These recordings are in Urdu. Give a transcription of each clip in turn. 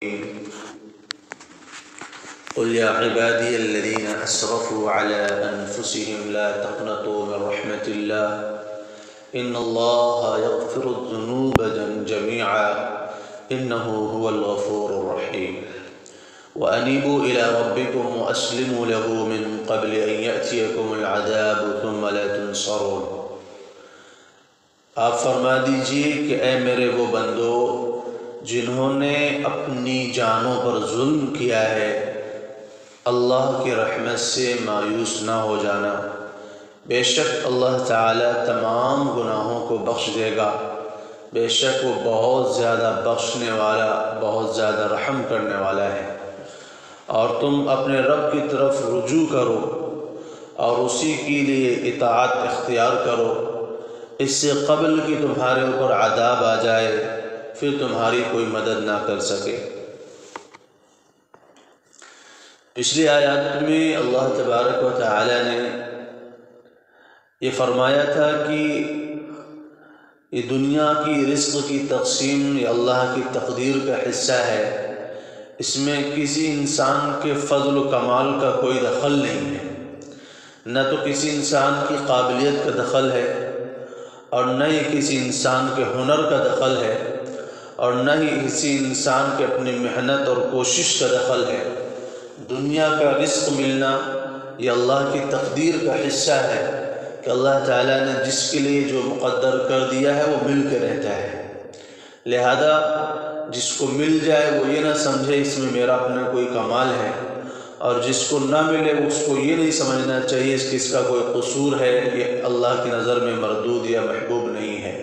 قل يا عبادي الذين أسرفوا على أنفسهم لا تقنطوا من رحمة الله إن الله يغفر الذنوب جميعا إنه هو الغفور الرحيم وأنيبوا إلى ربكم وأسلموا له من قبل أن يأتيكم العذاب ثم لا تنصرون۔ آپ فرما دیجئے کہ اے میرے وہ بندو جنہوں نے اپنی جانوں پر ظلم کیا ہے، اللہ کی رحمت سے مایوس نہ ہو جانا۔ بے شک اللہ تعالیٰ تمام گناہوں کو بخش دے گا، بے شک وہ بہت زیادہ بخشنے والا، بہت زیادہ رحم کرنے والا ہے۔ اور تم اپنے رب کی طرف رجوع کرو اور اسی کے لیے اطاعت اختیار کرو، اس سے قبل کہ تمہارے اوپر عذاب آ جائے پھر تمہاری کوئی مدد نہ کر سکے۔ پچھلی آیات میں اللہ تبارک و تعالی نے یہ فرمایا تھا کہ یہ دنیا کی رزق کی تقسیم یہ اللہ کی تقدیر کا حصہ ہے، اس میں کسی انسان کے فضل و کمال کا کوئی دخل نہیں ہے، نہ تو کسی انسان کی قابلیت کا دخل ہے اور نہ ہی کسی انسان کے ہنر کا دخل ہے اور نہ ہی کسی انسان کے اپنی محنت اور کوشش کا دخل ہے۔ دنیا کا رزق ملنا یہ اللہ کی تقدیر کا حصہ ہے کہ اللہ تعالیٰ نے جس کے لیے جو مقدر کر دیا ہے وہ مل کے رہتا ہے، لہذا جس کو مل جائے وہ یہ نہ سمجھے اس میں میرا اپنا کوئی کمال ہے، اور جس کو نہ ملے اس کو یہ نہیں سمجھنا چاہیے کہ اس کا کوئی قصور ہے، یہ اللہ کی نظر میں مردود یا محبوب نہیں ہے،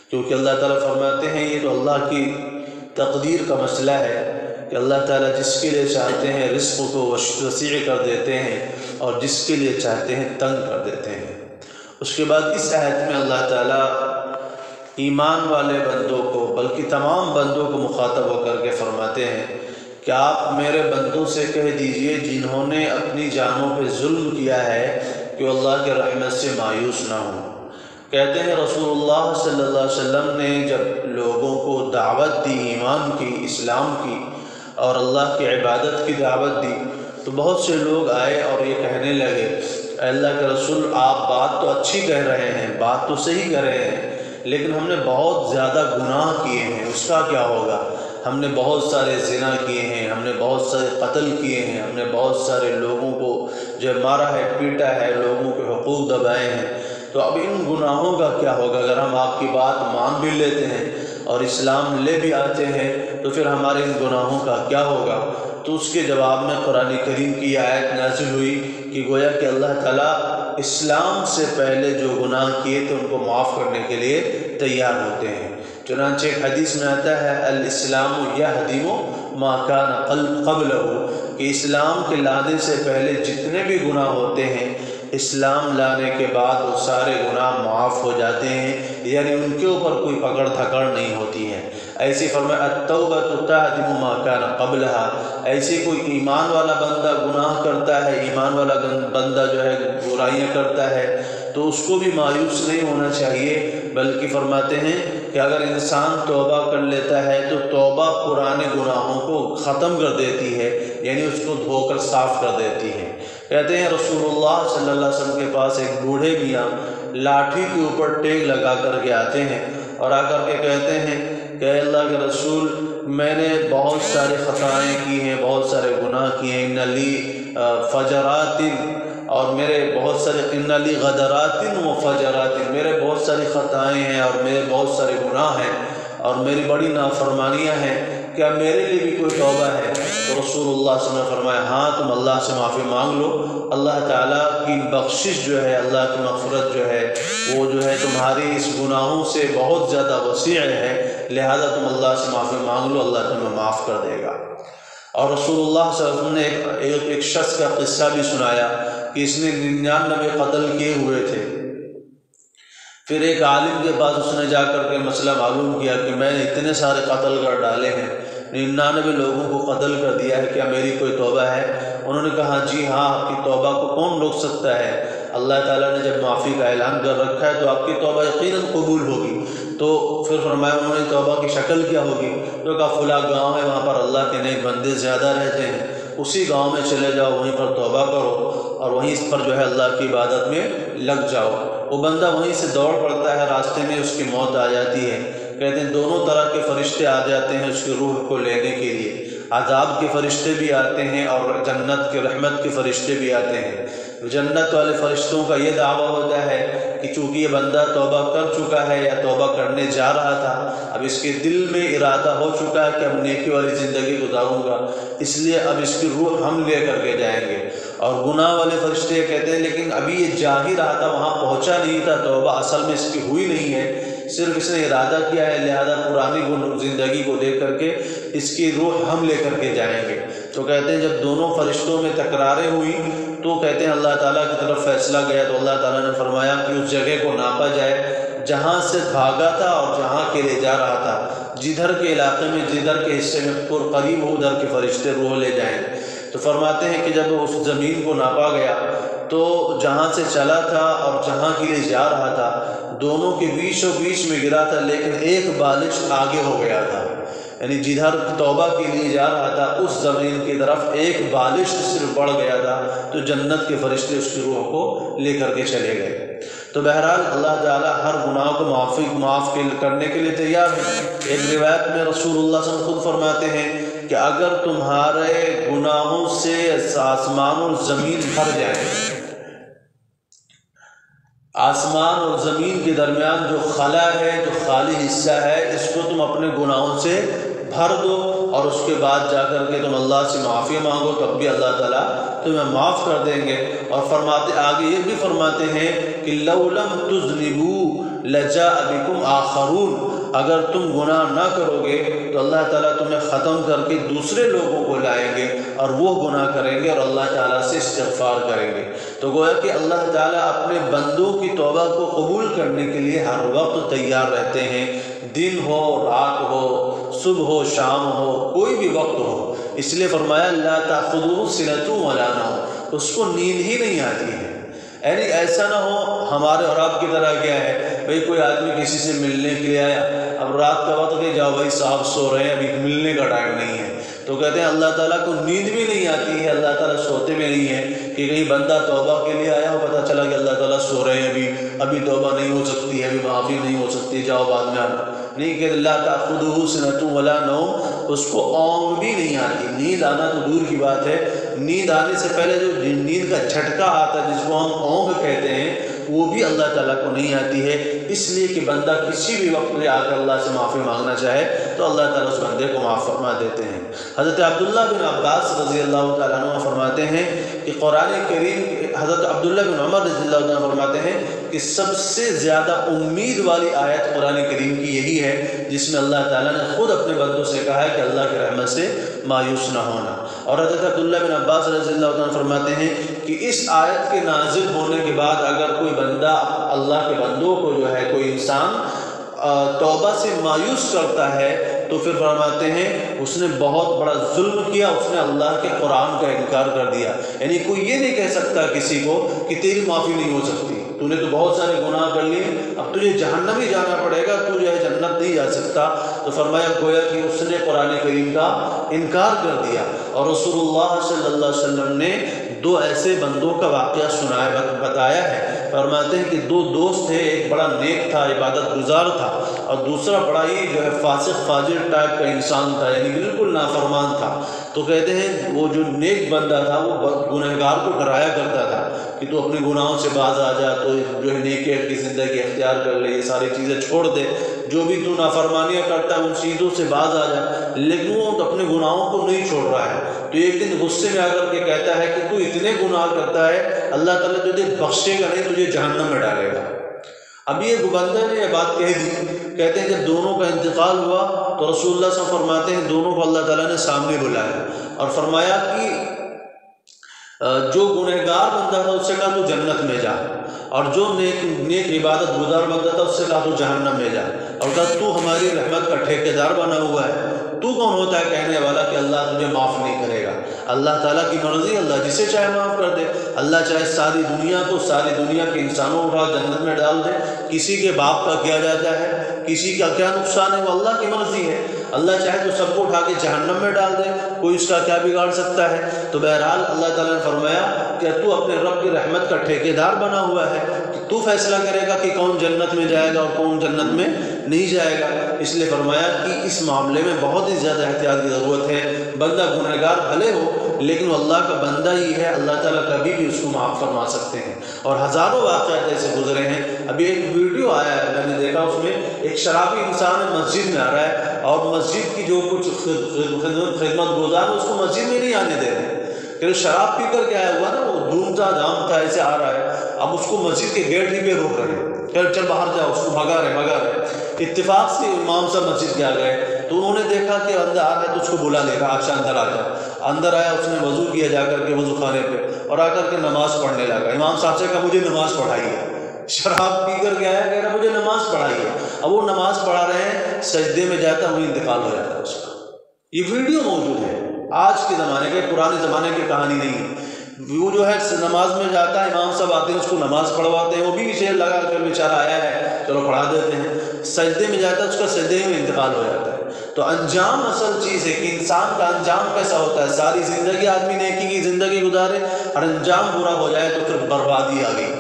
کیونکہ اللہ تعالیٰ فرماتے ہیں یہ تو اللہ کی تقدیر کا مسئلہ ہے کہ اللہ تعالیٰ جس کے لیے چاہتے ہیں رزق کو وسیع کر دیتے ہیں اور جس کے لیے چاہتے ہیں تنگ کر دیتے ہیں۔ اس کے بعد اس آیت میں اللہ تعالیٰ ایمان والے بندوں کو بلکہ تمام بندوں کو مخاطب ہو کر کے فرماتے ہیں کہ آپ میرے بندوں سے کہہ دیجئے جنہوں نے اپنی جانوں پہ ظلم کیا ہے کہ اللہ کے رحمت سے مایوس نہ ہوں۔ کہتے ہیں رسول اللہ صلی اللہ علیہ وسلم نے جب لوگوں کو دعوت دی، ایمان کی، اسلام کی اور اللہ کی عبادت کی دعوت دی، تو بہت سے لوگ آئے اور یہ کہنے لگے اے اللہ کے رسول آپ بات تو اچھی کہہ رہے ہیں، بات تو صحیح کہہ رہے ہیں، لیکن ہم نے بہت زیادہ گناہ کیے ہیں، اس کا کیا ہوگا؟ ہم نے بہت سارے زنا کیے ہیں، ہم نے بہت سارے قتل کیے ہیں، ہم نے بہت سارے لوگوں کو جو مارا ہے، پیٹا ہے، لوگوں کے حقوق دبائے ہیں، تو اب ان گناہوں کا کیا ہوگا؟ اگر ہم آپ کی بات مان بھی لیتے ہیں اور اسلام لے بھی آتے ہیں تو پھر ہمارے ان گناہوں کا کیا ہوگا؟ تو اس کے جواب میں قرآن کریم کی آیت نازل ہوئی کہ گویا کہ اللہ تعالیٰ اسلام سے پہلے جو گناہ کیے تھے ان کو معاف کرنے کے لیے تیار ہوتے ہیں۔ چنانچہ ایک حدیث میں آتا ہے الاسلام یہدم ما کان قبلہ، کہ اسلام کے لانے سے پہلے جتنے بھی گناہ ہوتے ہیں اسلام لانے کے بعد وہ سارے گناہ معاف ہو جاتے ہیں، یعنی ان کے اوپر کوئی پکڑ دھکڑ نہیں ہوتی ہے۔ ایسی فرمایا التوبہ تہدم ما کان قبلہا، ایسی کوئی ایمان والا بندہ گناہ کرتا ہے، ایمان والا بندہ جو ہے برائیاں کرتا ہے تو اس کو بھی مایوس نہیں ہونا چاہیے، بلکہ فرماتے ہیں کہ اگر انسان توبہ کر لیتا ہے تو توبہ پرانے گناہوں کو ختم کر دیتی ہے، یعنی اس کو دھو کر صاف کر دیتی ہے۔ کہتے ہیں رسول اللہ صلی اللہ علیہ وسلم کے پاس ایک بوڑھے میاں لاٹھی کے اوپر ٹیک لگا کر کے آتے ہیں اور آ کر کے کہتے ہیں کہ اے اللہ کے رسول میں نے بہت ساری خطائیں کی ہیں، بہت سارے گناہ کیے ہیں، ان لی فجرات، اور میرے بہت سارے ان لی غدرات و فجرات، میرے بہت ساری خطائیں ہیں اور میرے بہت سارے گناہ ہیں اور میری بڑی نافرمانیاں ہیں، کیا میرے لیے بھی کوئی توبہ ہے؟ تو رسول اللہ صلی اللہ علیہ وسلم نے فرمایا ہاں تم اللہ سے معافی مانگ لو، اللہ تعالیٰ کی بخشش جو ہے، اللہ کی مغفرت جو ہے وہ جو ہے تمہاری اس گناہوں سے بہت زیادہ وسیع ہے، لہذا تم اللہ سے معافی مانگ لو، اللہ تمہیں معاف کر دے گا۔ اور رسول اللہ صلی اللہ علیہ وسلم نے ایک شخص کا قصہ بھی سنایا کہ اس نے 99 قتل کیے ہوئے تھے، پھر ایک عالم کے پاس اس نے جا کر کے مسئلہ معلوم کیا کہ میں نے اتنے سارے قتل کر ڈالے ہیں، 99 لوگوں کو قتل کر دیا ہے، کیا میری کوئی توبہ ہے؟ انہوں نے کہا جی ہاں، آپ کی توبہ کو کون روک سکتا ہے؟ اللہ تعالیٰ نے جب معافی کا اعلان کر رکھا ہے تو آپ کی توبہ یقیناً قبول ہوگی۔ تو پھر فرمایا انہوں نے توبہ کی شکل کیا ہوگی؟ تو کہا فلاں گاؤں ہے، وہاں پر اللہ کے نیک بندے زیادہ رہتے ہیں، اسی گاؤں میں چلے جاؤ، وہیں پر توبہ کرو اور وہیں پر جو ہے اللہ کی عبادت میں لگ جاؤ۔ وہ بندہ وہیں سے دوڑ پڑتا ہے، راستے میں اس کی موت آ جاتی ہے۔ کہتے ہیں دونوں طرح کے فرشتے آ جاتے ہیں اس کی روح کو لینے کے لیے، عذاب کے فرشتے بھی آتے ہیں اور جنت کے رحمت کے فرشتے بھی آتے ہیں۔ جنت والے فرشتوں کا یہ دعویٰ ہوتا ہے کہ چونکہ یہ بندہ توبہ کر چکا ہے یا توبہ کرنے جا رہا تھا، اب اس کے دل میں ارادہ ہو چکا ہے کہ اب نیکی والی زندگی گزاروں گا، اس لیے اب اس کی روح ہم لے کر کے جائیں گے۔ اور گناہ والے فرشتے کہتے ہیں لیکن ابھی یہ جا ہی رہا تھا، وہاں پہنچا نہیں تھا، توبہ اصل میں اس کی ہوئی نہیں ہے، صرف اس نے ارادہ کیا ہے، لہذا پرانی زندگی کو دیکھ کر کے اس کی روح ہم لے کر کے جائیں گے۔ تو کہتے ہیں جب دونوں فرشتوں میں تکراریں ہوئی تو کہتے ہیں اللہ تعالیٰ کی طرف فیصلہ گیا، تو اللہ تعالیٰ نے فرمایا کہ اس جگہ کو ناپا جائے جہاں سے بھاگا تھا اور جہاں کے لیے جا رہا تھا، جدھر کے علاقے میں جدھر کے حصے میں پر قریب ہو ادھر کے فرشتے روح لے جائیں۔ تو فرماتے ہیں کہ جب اس زمین کو ناپا گیا تو جہاں سے چلا تھا اور جہاں کے لیے جا رہا تھا دونوں کے بیچ و بیچ میں گرا تھا، لیکن ایک بالش آگے ہو گیا تھا، یعنی جدھر توبہ کے لیے جا رہا تھا اس زمین کی طرف ایک بالش صرف بڑھ گیا تھا، تو جنت کے فرشتے اس کی روح کو لے کر کے چلے گئے۔ تو بہرحال اللہ تعالیٰ ہر گناہ کو معاف کرنے کے لیے تیار ہے۔ ایک روایت میں رسول اللہ صلی اللہ علیہ وسلم خود فرماتے ہیں کہ اگر تمہارے گناہوں سے آسمان اور زمین بھر جائیں، آسمان اور زمین کے درمیان جو خلا ہے، جو خالی حصہ ہے، اس کو تم اپنے گناہوں سے بھر دو اور اس کے بعد جا کر کے تم اللہ سے معافی مانگو، تب بھی اللہ تعالیٰ تمہیں معاف کر دیں گے۔ اور فرماتے آگے یہ بھی فرماتے ہیں کہ لَوْ لَمْ تُذْنِبُوا لَجَاءَ بِكُمْ آخَرُونَ، اگر تم گناہ نہ کرو گے تو اللہ تعالیٰ تمہیں ختم کر کے دوسرے لوگوں کو لائیں گے اور وہ گناہ کریں گے اور اللہ تعالیٰ سے استغفار کریں گے۔ تو گویا کہ اللہ تعالیٰ اپنے بندوں کی توبہ کو قبول کرنے کے لیے ہر وقت تیار رہتے ہیں، دن ہو، رات ہو، صبح ہو، شام ہو، کوئی بھی وقت ہو۔ اس لیے فرمایا لا تأخذہ سنۃ ولا نوم، اس کو نیند ہی نہیں آتی ہے۔ یعنی ایسا نہ ہو ہمارے اور آپ کی طرح کیا ہے، بھئی کوئی آدمی کسی سے ملنے کے لیے آیا، اب رات کا وقت کہ جاؤ بھائی صاحب سو رہے ہیں، ابھی ملنے کا ٹائم نہیں ہے، تو کہتے ہیں اللہ تعالیٰ کو نیند بھی نہیں آتی ہے، اللہ تعالیٰ سوتے بھی نہیں ہے کہ کہیں بندہ توبہ کے لیے آیا ہو، پتہ چلا کہ اللہ تعالیٰ سو رہے ہیں، ابھی توبہ نہیں ہو سکتی ہے، ابھی معافی نہیں ہو سکتی، جاؤ بعد میں آنا نہیں، کہ لا تأخذہ سنۃ ولا نوم، اس کو اونگ بھی نہیں آتی۔ نیند آنا تو دور کی بات ہے، نیند آنے سے پہلے جو نیند کا جھٹکا آتا ہے جس کو ہم اونگ کہتے ہیں، وہ بھی اللہ تعالیٰ کو نہیں آتی ہے۔ اس لیے کہ بندہ کسی بھی وقت میں آ کر اللہ سے معافی مانگنا چاہے تو اللہ تعالیٰ اس بندے کو معاف فرما دیتے ہیں۔ حضرت عبداللہ بن عباس رضی اللہ تعالیٰ عنہ فرماتے ہیں کہ قرآن کریم، حضرت عبداللہ بن عمر رضی اللہ عنہ فرماتے ہیں کہ سب سے زیادہ امید والی آیت قرآن کریم کی یہی ہے جس میں اللہ تعالیٰ نے خود اپنے بندوں سے کہا ہے کہ اللہ کی رحمت سے مایوس نہ ہونا۔ اور حضرت عبداللہ بن عباس رضی اللہ عنہ فرماتے ہیں کہ اس آیت کے نازل ہونے کے بعد اگر کوئی بندہ اللہ کے بندوں کو جو ہے کوئی انسان توبہ سے مایوس کرتا ہے تو پھر فرماتے ہیں اس نے بہت بڑا ظلم کیا، اس نے اللہ کے قرآن کا انکار کر دیا۔ یعنی کوئی یہ نہیں کہہ سکتا کسی کو کہ تیری معافی نہیں ہو سکتی، تو نے تو بہت سارے گناہ کر لیے، اب تجھے جہنم ہی جانا پڑے گا، تو جو ہے جنت نہیں جا سکتا۔ تو فرمایا گویا کہ اس نے قرآن کریم کا انکار کر دیا۔ اور رسول اللہ صلی اللہ علیہ وسلم نے دو ایسے بندوں کا واقعہ بتایا ہے۔ فرماتے ہیں کہ دو دوست تھے، ایک بڑا نیک تھا، عبادت گزار تھا، اور دوسرا بڑا ہی جو ہے فاسق فاجر ٹائپ کا انسان تھا، یعنی بالکل نافرمان تھا۔ تو کہتے ہیں وہ جو نیک بندہ تھا وہ گنہگار کو ڈرایا کرتا تھا کہ تو اپنے گناہوں سے باز آ جا، تو جو ہے نیکی کی زندگی اختیار کر لے، یہ ساری چیزیں چھوڑ دے، جو بھی تو نافرمانیاں کرتا ہے ان چیزوں سے باز آ جا۔ لیکن وہ اپنے گناہوں کو نہیں چھوڑ رہا ہے، تو ایک دن غصے میں آ کر کے کہتا ہے کہ تو اتنے گناہ کرتا ہے، اللہ تعالیٰ تجھے بخشے گا نہیں، تجھے جہنم میں ڈالے گا۔ اب یہ بندہ نے یہ بات کہہ دی۔ کہتے ہیں جب دونوں کا انتقال ہوا تو رسول اللہ صلی اللہ علیہ وسلم فرماتے ہیں دونوں کو اللہ تعالیٰ نے سامنے بلایا اور فرمایا کہ جو گنہگار بندہ تھا اس سے کہا تو جنت میں جا، اور جو نیک عبادت گزار بندہ تھا اس سے کہا تو جہنم میں جا، اور کہا تو ہماری رحمت کا ٹھیکیدار بنا ہوا ہے، تو کون ہوتا ہے کہنے والا کہ اللہ تجھے معاف نہیں کرے گا؟ اللہ تعالیٰ کی مرضی، اللہ جسے چاہے معاف کر دے۔ اللہ چاہے ساری دنیا کے انسانوں کو جنت میں ڈال دے۔ کسی کے باپ کا کیا جاتا ہے، کسی کا کیا نقصان ہے، وہ اللہ کی مرضی ہے۔ اللہ چاہے تو سب کو اٹھا کے جہنم میں ڈال دے، کوئی اس کا کیا بگاڑ سکتا ہے۔ تو بہرحال اللہ تعالیٰ نے فرمایا کہ تو اپنے رب کی رحمت کا ٹھیکیدار بنا ہوا ہے کہ تو فیصلہ کرے گا کہ کون جنت میں جائے گا اور کون جنت میں نہیں جائے گا۔ اس لیے فرمایا کہ اس معاملے میں بہت ہی زیادہ احتیاط کی ضرورت ہے۔ بندہ گنہگار بھلے ہو لیکن وہ اللہ کا بندہ ہی ہے، اللہ تعالیٰ کبھی بھی اس کو معاف فرما سکتے ہیں، اور ہزاروں واقعات ایسے گزرے ہیں۔ ابھی ایک ویڈیو آیا ہے، میں نے دیکھا، اس میں ایک شرابی انسان مسجد میں آ رہا ہے اور مسجد کی جو کچھ خدمت گزار اس کو مسجد میں نہیں آنے دے رہے، کہ شراب پی کر کے آیا ہوا نا، وہ دھوم تھا دھام تھا ایسے آ رہا ہے، اب اس کو مسجد کے گیٹ ہی پہ روک رہے ہیں، چل باہر جاؤ، اس کو بھگا رہے۔ اتفاق سے امام صاحب مسجد کے آ گئے تو انہوں نے دیکھا کہ اندر آ رہا ہے تو اس کو بلا لے گا، اچھا اندر آ جا۔ اندر آیا، اس نے وضو کیا جا کر کے وضو خانے پہ اور آ کر کے نماز پڑھنے لگا۔ امام صاحب سے کہا مجھے نماز پڑھائیے، شراب پی کر کے آیا، کہہ رہا مجھے نماز پڑھائیے۔ اب وہ نماز پڑھا رہے ہیں، سجدے میں جاتا وہیں انتقال ہو جاتا ہے اس کا۔ یہ ویڈیو موجود ہے، آج کے زمانے کے، پرانے زمانے کی کہانی نہیں ہے۔ وہ جو ہے نماز میں جاتا ہے، امام صاحب آتے ہیں اس کو نماز پڑھواتے ہیں، وہ بھی اسے لگا کر بیچارہ آیا ہے چلو پڑھا دیتے ہیں۔ سجدے میں جاتا ہے، اس کا سجدے میں انتقال ہو جاتا ہے۔ تو انجام اصل چیز ہے کہ انسان کا انجام کیسا ہوتا ہے۔ ساری زندگی آدمی نیکی کی زندگی گزارے اور انجام برا ہو جائے تو پھر بربادی آ گئی،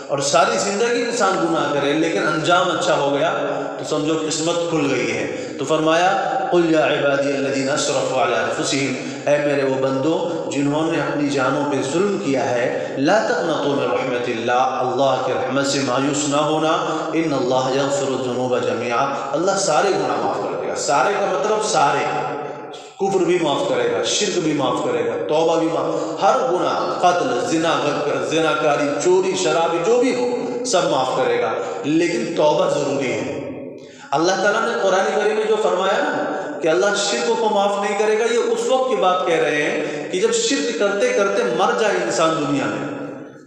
اور ساری زندگی انسان گناہ کرے لیکن انجام اچھا ہو گیا تو سمجھو قسمت کھل گئی ہے۔ تو فرمایا قل یا عبادی الذین اسرفوا علی انفسہم، اے میرے وہ بندوں جنہوں نے اپنی جانوں پہ ظلم کیا ہے، لا تقنطوا من رحمت اللہ، اللہ کے رحمت سے مایوس نہ ہونا، ان اللہ یغفر الذنوب جميعا، اللہ سارے گناہ معاف کر دے گا۔ سارے کا مطلب سارے، کفر بھی معاف کرے گا، شرک بھی معاف کرے گا، توبہ بھی معاف، ہر گناہ، قتل، زناکاری، چوری، شرابی، جو بھی ہو سب معاف کرے گا، لیکن توبہ ضروری ہے۔ اللہ تعالیٰ نے قرآن کریم میں جو فرمایا نا کہ اللہ شرک کو معاف نہیں کرے گا، یہ اس وقت کی بات کہہ رہے ہیں کہ جب شرک کرتے کرتے مر جائے انسان،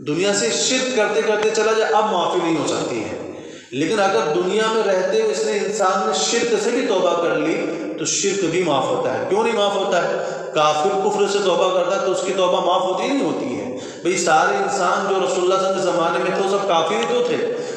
دنیا سے شرک کرتے کرتے چلا جائے، اب معافی نہیں ہو سکتی ہے۔ لیکن اگر دنیا میں رہتے ہوئے اس نے انسان نے شرک سے بھی توبہ کر لی تو شرک بھی معاف ہوتا ہے۔ کیوں نہیں معاف ہوتا ہے؟ کافر کفر سے توبہ کرتا ہے تو اس کی توبہ معاف ہوتی ہی نہیں ہوتی ہے۔ بھئی سارے انسان جو رسول اللہ صلی اللہ علیہ وسلم کے زمانے میں تھے وہ سب کافر ہی تو تھے،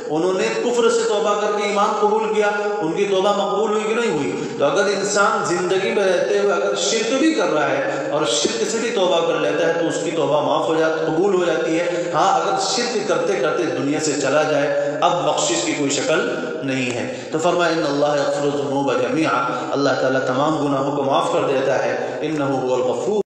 انہوں نے کفر سے توبہ کر کے ایمان قبول کیا، ان کی توبہ مقبول ہوئی کہ نہیں ہوئی؟ تو اگر انسان زندگی میں رہتے ہوئے اگر شرک بھی کر رہا ہے اور شرک سے بھی توبہ کر لیتا ہے تو اس کی توبہ معاف ہو جاتی، قبول ہو جاتی ہے۔ ہاں اگر شرک کرتے کرتے دنیا سے چلا جائے اب بخشش کی کوئی شکل نہیں ہے۔ تو فرمایا ان اللہ یغفر الذنوب جميعا، اللہ تعالیٰ تمام گناہوں کو معاف کر دیتا ہے، انہ هو الغفور